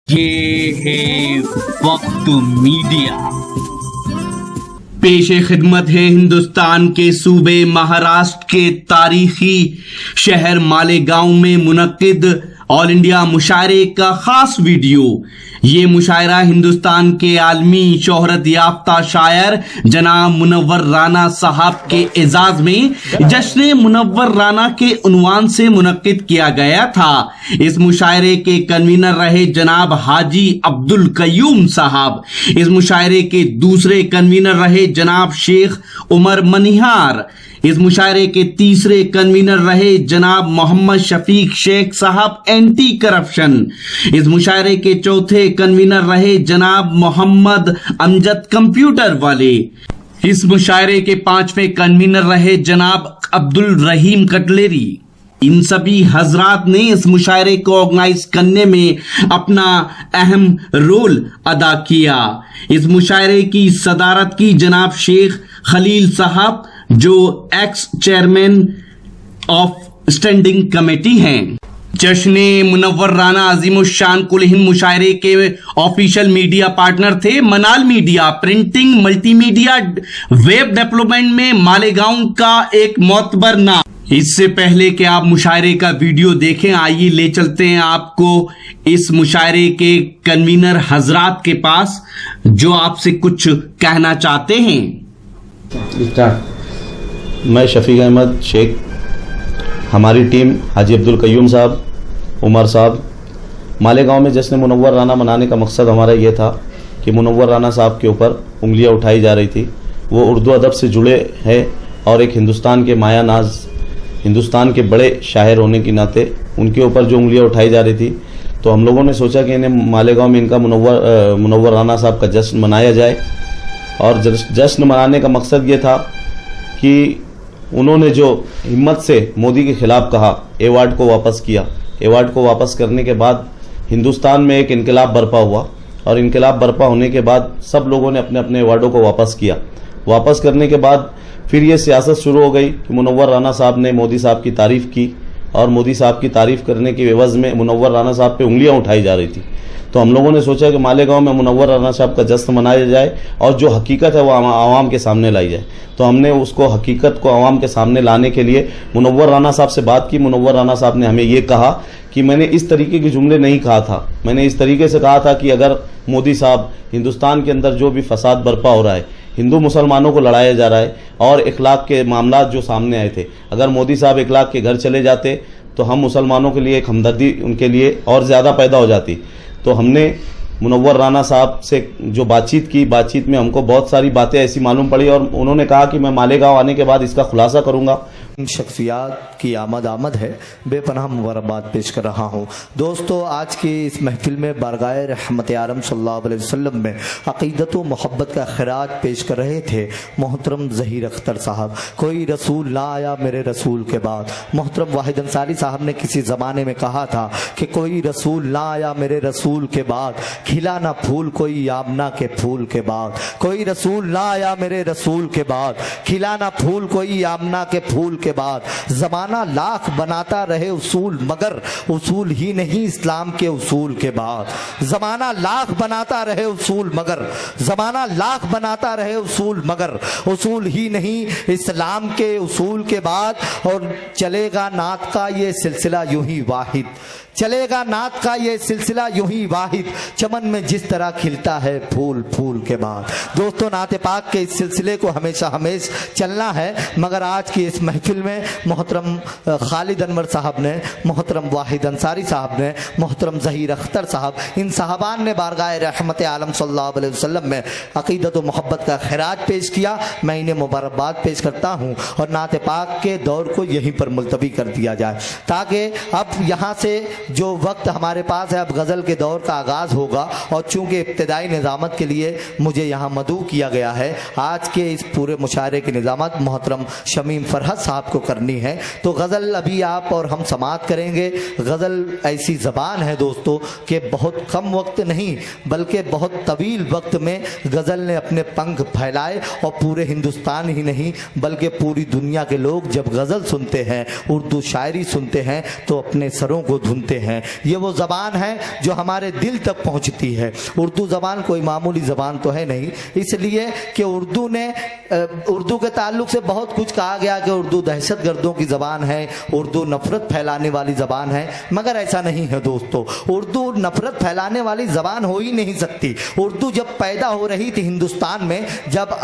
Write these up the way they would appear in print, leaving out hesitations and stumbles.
ये है वक्त मीडिया। पेशे खिदमत है हिंदुस्तान के सूबे महाराष्ट्र के तारीखी शहर मालेगांव में मुनक्किद ऑल इंडिया मुशायरे का खास वीडियो। ये मुशायरा हिंदुस्तान के आलमी शोहरत याफ्ता शायर जनाब मुनव्वर राना साहब के एजाज में जश्न मुनव्वर राना के उन्वान से मुनक्किद किया गया था। इस मुशायरे के कन्वीनर रहे जनाब हाजी अब्दुल कयूम साहब। इस मुशायरे के दूसरे कन्वीनर रहे जनाब शेख उमर मनिहार। इस मुशायरे के तीसरे कन्वीनर रहे जनाब मोहम्मद शफीक शेख साहब एंटी करप्शन। इस मुशायरे के चौथे कन्वीनर रहे जनाब मोहम्मद अमजद कंप्यूटर वाले। इस मुशायरे के पांचवें कन्वीनर रहे जनाब अब्दुल रहीम कटलेरी। इन सभी हजरात ने इस मुशायरे को ऑर्गेनाइज करने में अपना अहम रोल अदा किया। इस मुशायरे की सदारत की जनाब शेख खलील साहब जो x chairman of standing committee हैं। जश्ने मुनव्वर राना अजीमुशान कुल हिंद मुशायरे के ऑफिशियल मीडिया पार्टनर थे मनाल media. Printing multimedia web development में मालेगांव का एक मोतबर नाम। इससे पहले कि आप मुशायरे का वीडियो देखें, आइए ले चलते हैं आपको इस मुशायरे के कन्वीनर हजरात के पास जो आपसे कुछ कहना चाहते हैं। मैं शफीक अहमद शेख, हमारी टीम हाजी अब्दुल कयूम साहब, उमर साहब। मालेगांव में जश्न मुनव्वर राना मनाने का मकसद हमारा ये था कि मुनव्वर राना साहब के ऊपर उंगलियां उठाई जा रही थी। वो उर्दू अदब से जुड़े हैं और एक हिंदुस्तान के माया नाज, हिंदुस्तान के बड़े शायर होने के नाते उनके ऊपर जो उंगलियां उठाई जा रही थी, तो हम लोगों ने सोचा कि इन्हें मालेगांव में इनका मुनव्वर राना साहब का जश्न मनाया जाए। और जश्न मनाने का मकसद ये था कि उन्होंने जो हिम्मत से मोदी के खिलाफ कहा, एवार्ड को वापस किया। एवार्ड को वापस करने के बाद हिंदुस्तान में एक इनकलाब बर्पा हुआ और इनकलाब बर्पा होने के बाद सब लोगों ने अपने अपने एवार्डों को वापस किया। वापस करने के बाद फिर ये सियासत शुरू हो गई कि मुनव्वर राना साहब ने मोदी साहब की तारीफ की और मोदी साहब की तारीफ करने के एवज में मुनव्वर राना साहब पे उंगलियां उठाई जा रही थी। तो हम लोगों ने सोचा कि मालेगांव में मुनव्वर राना साहब का जश्न मनाया जाए और जो हकीकत है वो आवाम के सामने लाई जाए। तो हमने उसको हकीकत को आवाम के सामने लाने के लिए मुनव्वर राना साहब से बात की। मुनव्वर राना साहब ने हमें ये कहा कि मैंने इस तरीके के जुमले नहीं कहा था, मैंने इस तरीके से कहा था कि अगर मोदी साहब हिंदुस्तान के अंदर जो भी फसाद बर्पा हो रहा है, हिंदू मुसलमानों को लड़ाया जा रहा है और इखलाक के मामला जो सामने आए थे, अगर मोदी साहब इखलाक के घर चले जाते तो हम मुसलमानों के लिए एक हमदर्दी उनके लिए और ज़्यादा पैदा हो जाती। तो हमने मुनव्वर राना साहब से जो बातचीत की, बातचीत में हमको बहुत सारी बातें ऐसी मालूम पड़ी और उन्होंने कहा कि मैं मालेगांव आने के बाद इसका खुलासा करूंगा। इन शख्सियात की आमद है, बेपनाह मुबारकबाद पेश कर रहा हूँ। दोस्तों, आज की इस महफिल में बारगाह रहमत आलम सल्लल्लाहु अलैहि वसल्लम में अक़ीदत व मोहब्बत का खिराज पेश कर रहे थे मोहतरम ज़हीर अख्तर साहब। कोई रसूल ना आया मेरे रसूल के बाद। मोहतरम वाहिद अंसारी साहब ने किसी ज़माने में कहा था कि कोई रसूल ना आया मेरे रसूल के बाद, खिला ना फूल कोई यामना के फूल के बाद। कोई रसूल ना आया मेरे रसूल के बाद, खिला ना फूल कोई यामना के फूल के बाद। जमाना लाख बनाता रहे उसूल मगर उसूल ही नहीं इस्लाम के उसूल के बाद। जमाना लाख बनाता रहे उसूल मगर, जमाना लाख बनाता रहे उसूल मगर उसूल ही नहीं इस्लाम के उसूल के बाद। और चलेगा नात का ये सिलसिला यूं ही वाहिद, चलेगा नात का ये सिलसिला यूं ही वाहिद, चमन में जिस तरह खिलता है फूल फूल के बाद। दोस्तों, नाते पाक के इस सिलसिले को हमेशा चलना है, मगर आज की इस महफिल में मोहतरम खालिद अनवर साहब ने, मोहतरम वाहिद अंसारी साहब ने, मोहतरम ज़हीर अख्तर साहब, इन साहबान ने बारगाह रहमत आलम सल्लल्लाहु अलैहि वसल्लम में अक़ीदत व मोहब्बत का खिराज पेश किया। मैं इन्हें मुबारकबाद पेश करता हूँ और नाते पाक के दौर को यहीं पर मुलतवी कर दिया जाए ताकि अब यहाँ से जो वक्त हमारे पास है, अब गज़ल के दौर का आगाज़ होगा। और चूँकि इब्तिदाई निज़ामत के लिए मुझे यहाँ मदऊ किया गया है, आज के इस पूरे मुशायरे की निज़ामत मोहतरम शमीम फरहत साहब को करनी है, तो गज़ल अभी आप और हम समाअत करेंगे। गज़ल ऐसी ज़बान है दोस्तों कि बहुत कम वक्त नहीं बल्कि बहुत तवील वक्त में गज़ल ने अपने पंख फैलाए और पूरे हिंदुस्तान ही नहीं बल्कि पूरी दुनिया के लोग जब गज़ल सुनते हैं, उर्दू शायरी सुनते हैं, तो अपने सरों को धुनते सुनते हैं। ये वो ज़बान है जो हमारे दिल तक पहुंचती है। उर्दू ज़बान कोई मामूली ज़बान तो है नहीं, इसलिए कि उर्दू के ताल्लुक से बहुत कुछ कहा गया कि उर्दू दहशतगर्दों की ज़बान है, उर्दू नफ़रत फैलाने वाली ज़बान है, मगर ऐसा नहीं है दोस्तों। उर्दू नफ़रत फैलाने वाली ज़बान हो ही नहीं सकती। उर्दू जब पैदा हो रही थी हिंदुस्तान में, जब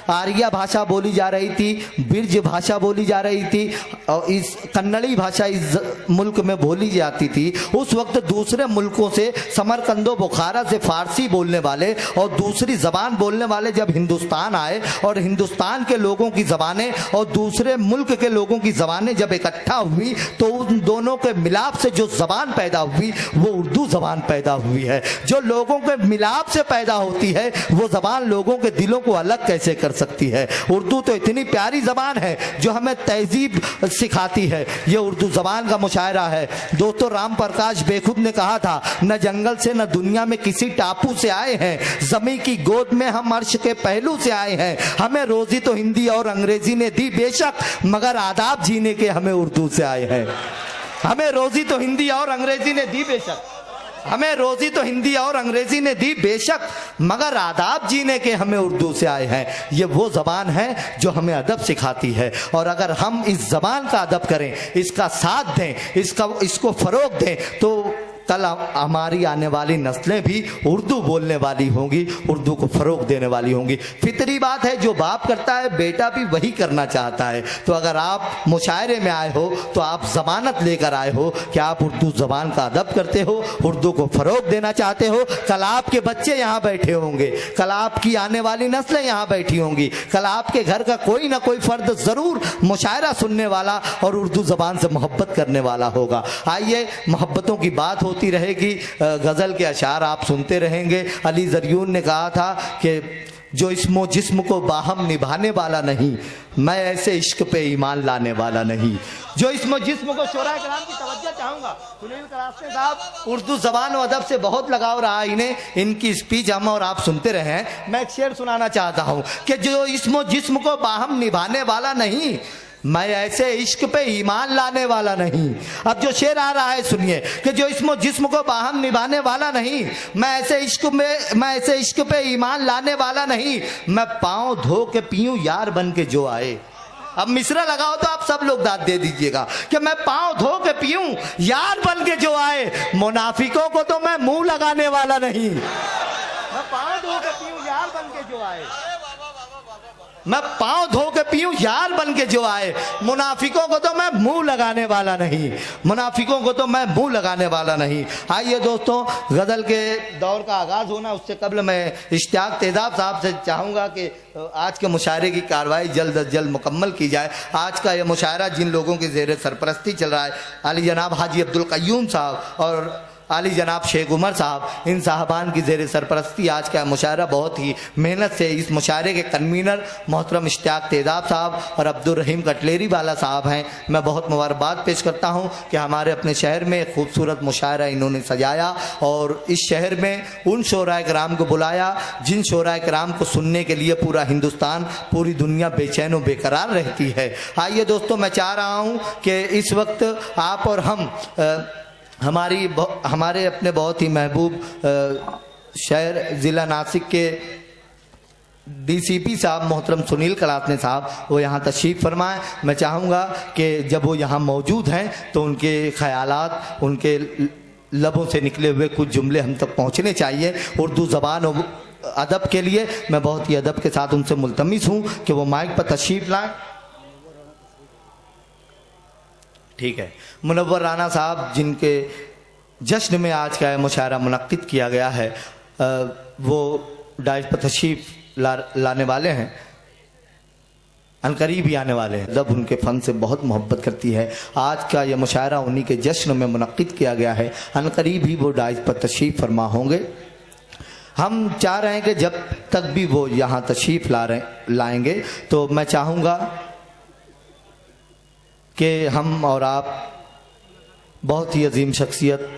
आर्या भाषा बोली जा रही थी, बिरज भाषा बोली जा रही थी और इस कन्नड़ी भाषा इस मुल्क में बोली जाती थी, उस वक्त दूसरे मुल्कों से, समरकंदो बुखारा से फारसी बोलने वाले और दूसरी ज़बान बोलने वाले जब हिंदुस्तान आए और हिंदुस्तान के लोगों की ज़बानें और दूसरे मुल्क के लोगों की ज़बानें जब इकट्ठा हुई तो उन दोनों के मिलाप से जो ज़बान पैदा हुई वो उर्दू ज़बान पैदा हुई है। जो लोगों के मिलाप से पैदा होती है वो ज़बान लोगों के दिलों को अलग कैसे कर सकती है। उर्दू तो इतनी प्यारी ज़बान है जो हमें तहजीब सिखाती है। ये उर्दू ज़बान का मुशायरा है दोस्तों। राम प्रकाश बेखुद ने कहा था, न जंगल से न दुनिया में किसी टापू से आए हैं, ज़मीं की गोद में हम अर्श के पहलू से आए हैं। हमें रोज़ी तो हिंदी और अंग्रेज़ी ने दी बेशक, मगर आदाब जीने के हमें उर्दू से आए हैं। हमें रोज़ी तो हिंदी और अंग्रेज़ी ने दी बेशक, हमें रोज़ी तो हिंदी और अंग्रेज़ी ने दी बेशक, मगर आदाब जीने के हमें उर्दू से आए हैं। ये वो ज़बान है जो हमें अदब सिखाती है, और अगर हम इस ज़बान का अदब करें, इसका साथ दें, इसको फ़रोग़ दें, तो कल हमारी आने वाली नस्लें भी उर्दू बोलने वाली होंगी, उर्दू को फ़रोग़ देने वाली होंगी। फितरी बात है, जो बाप करता है बेटा भी वही करना चाहता है। तो अगर आप मुशायरे में आए हो तो आप ज़मानत लेकर आए हो कि आप उर्दू ज़बान का अदब करते हो, उर्दू को फ़रोग़ देना चाहते हो। कल आपके बच्चे यहाँ बैठे होंगे, कल आपकी आने वाली नस्लें यहाँ बैठी होंगी, कल आपके घर का कोई ना कोई फ़र्द ज़रूर मुशायरा सुनने वाला और उर्दू ज़बान से मोहब्बत करने वाला होगा। आइए, मोहब्बतों की बात होती रहेगी, गज़ल के अशार आप सुनते रहेंगे। अली ज़रियून ने कहा था कि जो इस्मो जिस्म को बाहम निभाने वाला नहीं, मैं ऐसे इश्क पे ईमान लाने वाला नहीं। जो इस्मो जिस्म को, शोराए कराम की तवज्जो चाहूँगा, सुनील करास्ते साहब उर्दू ज़बान और अदब से बहुत लगाव रहा इन्हें, इनकी स्पीच हम और आप सुनते रहे हैं। मैं एक शेर सुनाना चाहता हूँ कि जो इस्मो जिस्म को बाहम निभाने वाला नहीं, मैं ऐसे इश्क पे ईमान लाने वाला नहीं। अब जो शेर आ रहा है सुनिए कि जो इस्मो जिस्म को बाहम निभाने वाला नहीं, मैं ऐसे इश्क पे ईमान लाने वाला नहीं, मैं पाँव धो के पीऊँ यार बन के जो आए। अब मिसरा लगाओ तो आप सब लोग दाद दे दीजिएगा कि मैं पाँव धो के पीऊँ यार बन के जो आए। मुनाफिकों को तो मैं मुंह लगाने वाला नहीं, मैं पाँव धो के पीऊँ यार बन के जो आए, मैं पाँव धो के पीऊँ यार बन के जो आए। मुनाफिकों को तो मैं मुंह लगाने वाला नहीं, मुनाफिकों को तो मैं मुंह लगाने वाला नहीं। आइए दोस्तों, गज़ल के दौर का आगाज़ होना उससे कबल मैं इश्तियाक तेजाब साहब से चाहूँगा कि आज के मुशायरे की कार्रवाई जल्द अज जल्द मुकम्मल की जाए। आज का ये मुशायरा जिन लोगों के ज़ेर सरपरस्ती चल रहा है, अली जनाब हाजी अब्दुल क़य्यूम साहब और अली जनाब शेख उमर साहब, इन साहबान की ज़ेर सरपरस्ती आज का मुशायरा बहुत ही मेहनत से, इस मुशायरे के कन्वीनर मोहतरम इश्तियाक तेजाब साहब और अब्दुल रहीम कटलेरी वाला साहब हैं। मैं बहुत मुबारकबाद पेश करता हूं कि हमारे अपने शहर में एक खूबसूरत मुशायरा इन्होंने सजाया और इस शहर में उन शोराए कराम को बुलाया जिन शोराए कराम को सुनने के लिए पूरा हिंदुस्तान, पूरी दुनिया बेचैन व बेकरार रहती है। आइए दोस्तों, मैं चाह रहा हूँ कि इस वक्त आप और हम हमारे अपने बहुत ही महबूब शहर ज़िला नासिक के डीसीपी साहब मोहतरम सुनील करास्ते साहब, वो यहाँ तशरीफ़ फरमाएं। मैं चाहूँगा कि जब वो यहाँ मौजूद हैं तो उनके ख़यालात, उनके लबों से निकले हुए कुछ जुमले हम तक पहुँचने चाहिए उर्दू ज़बान और अदब के लिए। मैं बहुत ही अदब के साथ उनसे मुल्तमिस हूँ कि वो माइक पर तशरीफ़ लाएँ। ठीक है, मुनव्वर राना साहब जिनके जश्न में आज का मुशायरा मुनक्किद किया गया है, वो डाइस पर तशरीफ़ लाने वाले हैं, अनकरीब ही आने वाले हैं। जब उनके फ़न से बहुत मोहब्बत करती है। आज का यह मुशायरा उन्हीं के जश्न में मुनक्किद किया गया है, अनकरीब ही वो डाइस पर तशरीफ़ फरमा होंगे। हम चाह रहे हैं कि जब तक भी वो यहाँ तशरीफ़ लाएंगे तो मैं चाहूँगा कि हम और आप बहुत ही अजीम शख्सियत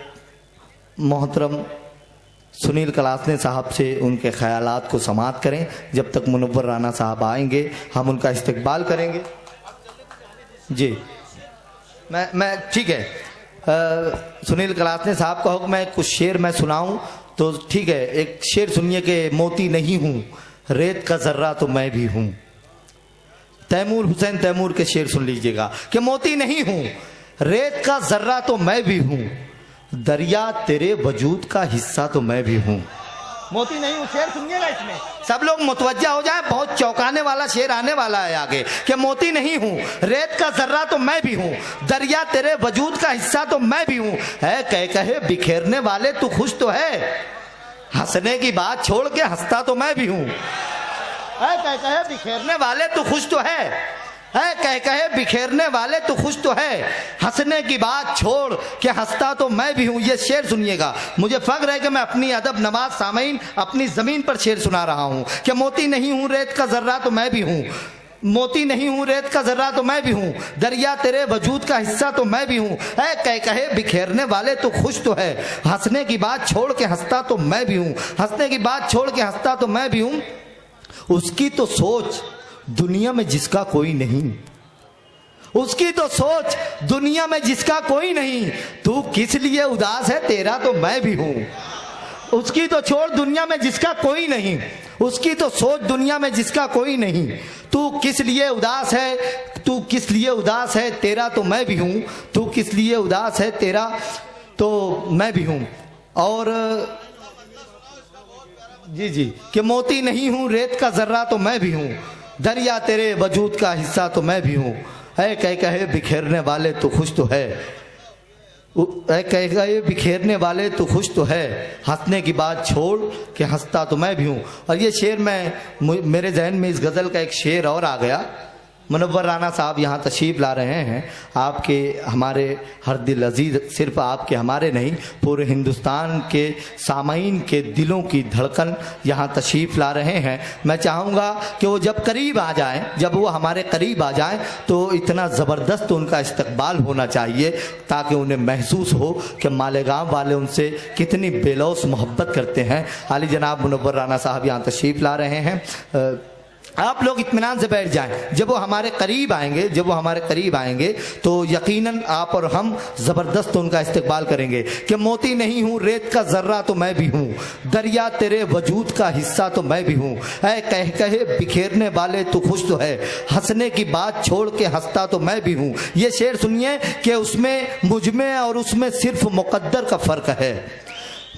मोहतरम सुनील करास्ते साहब से उनके ख़यालात को समाअत करें। जब तक मुनव्वर राना साहब आएंगे हम उनका इस्तकबाल करेंगे। जी मैं ठीक है, सुनील कलासने साहब का हुक्म है कुछ शेर मैं सुनाऊं तो ठीक है। एक शेर सुनिए कि मोती नहीं हूं रेत का जर्रा तो मैं भी हूं। तैमूर हुसैन तैमूर के शेर सुन लीजिएगा कि मोती नहीं हूं रेत का जर्रा तो मैं भी हूं, दरिया तेरे वजूद का हिस्सा तो मैं भी हूं। मोती नहीं हूं शेर सुनिएगा, इसमें सब लोग मुतवज्जा हो जाए, बहुत चौंकाने वाला शेर आने वाला है आगे कि मोती नहीं हूं रेत का जर्रा तो मैं भी हूं, दरिया तेरे वजूद का हिस्सा तो मैं भी हूं। है कह कहे बिखेरने वाले तू खुश तो है, हंसने की बात छोड़ के हंसता तो मैं भी हूं। है कह कहे बिखेरने वाले तू खुश तो है कह कहे बिखेरने वाले तो खुश तो है, हंसने की बात छोड़ के हंसता तो मैं भी हूं। ये शेर सुनिएगा, मुझे फख्र है कि मैं अपनी अदब नवाज सामीन अपनी जमीन पर शेर सुना रहा हूं कि मोती नहीं हूं रेत का जर्रा तो मैं भी हूं, मोती नहीं हूं रेत का जर्रा तो मैं भी हूं, दरिया तेरे वजूद का हिस्सा तो मैं भी हूं। है कह कहे बिखेरने वाले तो खुश तो है, हंसने की बात छोड़ के हंसता तो मैं भी हूं, हंसने की बात छोड़ के हंसता तो मैं भी हूं। उसकी तो सोच दुनिया में जिसका कोई नहीं, उसकी तो सोच दुनिया में जिसका कोई नहीं, तू किस लिए उदास है तेरा तो मैं भी हूं। उसकी तो छोड़ दुनिया में जिसका कोई नहीं, उसकी तो सोच दुनिया में जिसका कोई नहीं, तू किस लिए उदास है, तू किस लिए उदास है तेरा तो मैं भी हूं, तू किस लिए उदास है तेरा तो मैं भी हूं। और जी जी कि मोती नहीं हूं रेत का जर्रा तो मैं भी हूं, दरिया तेरे वजूद का हिस्सा तो मैं भी हूं। है कह कहे बिखेरने वाले तो खुश तो है, कह कहे बिखेरने वाले तो खुश तो है, हंसने की बात छोड़ के हंसता तो मैं भी हूं। और ये शेर मेरे जहन में इस गज़ल का एक शेर और आ गया। मुनव्वर राना साहब यहाँ तशरीफ़ ला रहे हैं, आपके हमारे हर दिल अजीज़, सिर्फ आपके हमारे नहीं पूरे हिंदुस्तान के सामाईन के दिलों की धड़कन यहाँ तशरीफ़ ला रहे हैं। मैं चाहूँगा कि वो जब करीब आ जाएं, जब वो हमारे करीब आ जाएं तो इतना ज़बरदस्त उनका इस्तकबाल होना चाहिए ताकि उन्हें महसूस हो कि मालेगांव वाले उनसे कितनी बेलौस मोहब्बत करते हैं। आली जनाब मुनव्वर राना साहब यहाँ तशरीफ़ ला रहे हैं, आप लोग इत्मीनान से बैठ जाएं। जब वो हमारे करीब आएंगे, जब वो हमारे करीब आएंगे तो यकीनन आप और हम ज़बरदस्त उनका इस्तकबाल करेंगे कि मोती नहीं हूँ रेत का जर्रा तो मैं भी हूँ, दरिया तेरे वजूद का हिस्सा तो मैं भी हूँ। ऐ कह कहे बिखेरने वाले तू खुश तो है, हंसने की बात छोड़ के हंसता तो मैं भी हूँ। ये शेर सुनिए कि उसमें मुझ में और उसमें सिर्फ मुकद्दर का फ़र्क है,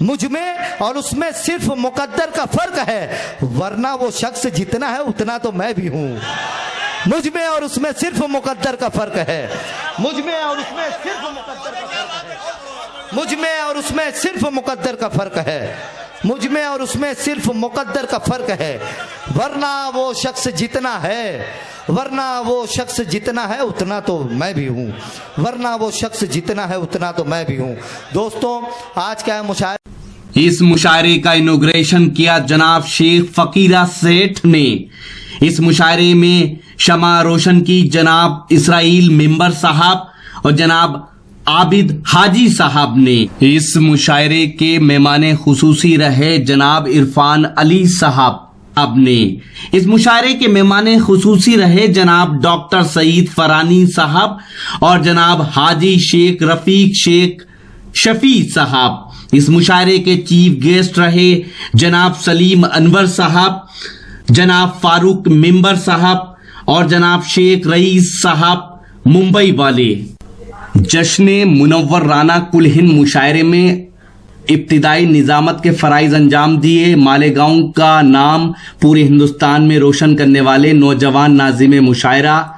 मुझ में और उसमें सिर्फ मुकद्दर का फर्क है, वरना वो शख्स जितना है उतना तो मैं भी हूं। मुझ में और उसमें सिर्फ मुकद्दर का फर्क है, मुझ में और उसमें सिर्फ मुकद्दर का फर्क है, मुझ में और उसमें सिर्फ मुकद्दर का फर्क है, मुझ में और उसमें सिर्फ मुकद्दर का फर्क है, वरना वो शख्स जितना है, वरना वो शख्स जितना है उतना तो मैं भी हूँ, वरना वो शख्स जितना है उतना तो मैं भी हूँ। दोस्तों आज का है मुशायरा, इस मुशायरे का इनॉग्रेशन किया जनाब शेख फकीरा सेठ ने। इस मुशायरे में शमा रोशन की जनाब इसराइल मेंबर साहब और जनाब आबिद हाजी साहब ने। इस मुशायरे के मेहमान खुसूसी रहे जनाब इरफान अली साहब ने। इस मुशायरे के मेहमान खुसूसी रहे जनाब डॉक्टर सईद फरानी साहब और जनाब हाजी शेख रफीक शेख शफी साहब। इस मुशायरे के चीफ गेस्ट रहे जनाब सलीम अनवर साहब, जनाब फारूक मेंबर साहब और जनाब शेख रईस साहब मुंबई वाले। जश्न मुनव्वर राना कुल हिंद मुशायरे में इब्तिदाई निजामत के फराइज अंजाम दिए। मालेगांव का नाम पूरे हिंदुस्तान में रोशन करने वाले नौजवान नाजिम मुशायरा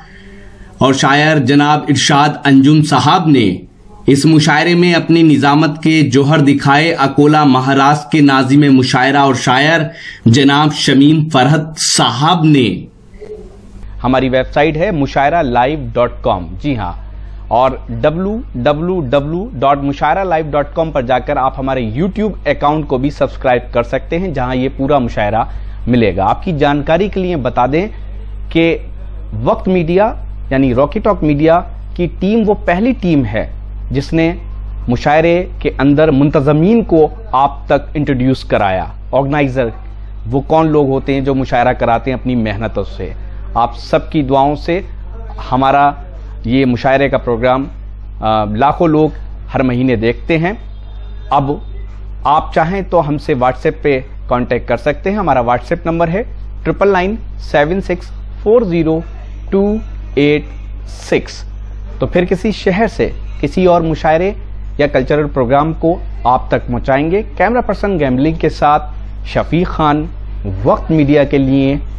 और शायर जनाब इरशाद अंजुम साहब ने इस मुशायरे में अपनी निजामत के जोहर दिखाए। अकोला महाराष्ट्र के नाजिम मुशायरा और शायर जनाब शमीम फरहत साहब ने। हमारी वेबसाइट है mushairalive.com, जी हाँ, और www.mushairalive.com पर जाकर आप हमारे YouTube अकाउंट को भी सब्सक्राइब कर सकते हैं जहां ये पूरा मुशायरा मिलेगा। आपकी जानकारी के लिए बता दें कि वक्त मीडिया यानी रॉकी टॉक मीडिया की टीम वो पहली टीम है जिसने मुशायरे के अंदर मुंतजमीन को आप तक इंट्रोड्यूस कराया। ऑर्गेनाइजर वो कौन लोग होते हैं जो मुशायरा कराते हैं अपनी मेहनतों से। आप सबकी दुआओं से हमारा ये मुशायरे का प्रोग्राम लाखों लोग हर महीने देखते हैं। अब आप चाहें तो हमसे व्हाट्सएप पे कांटेक्ट कर सकते हैं। हमारा व्हाट्सएप नंबर है 9997640286। तो फिर किसी शहर से किसी और मुशायरे या कल्चरल प्रोग्राम को आप तक पहुंचाएंगे। कैमरा पर्सन गैम्बलिंग के साथ शफीक खान, वक्त मीडिया के लिए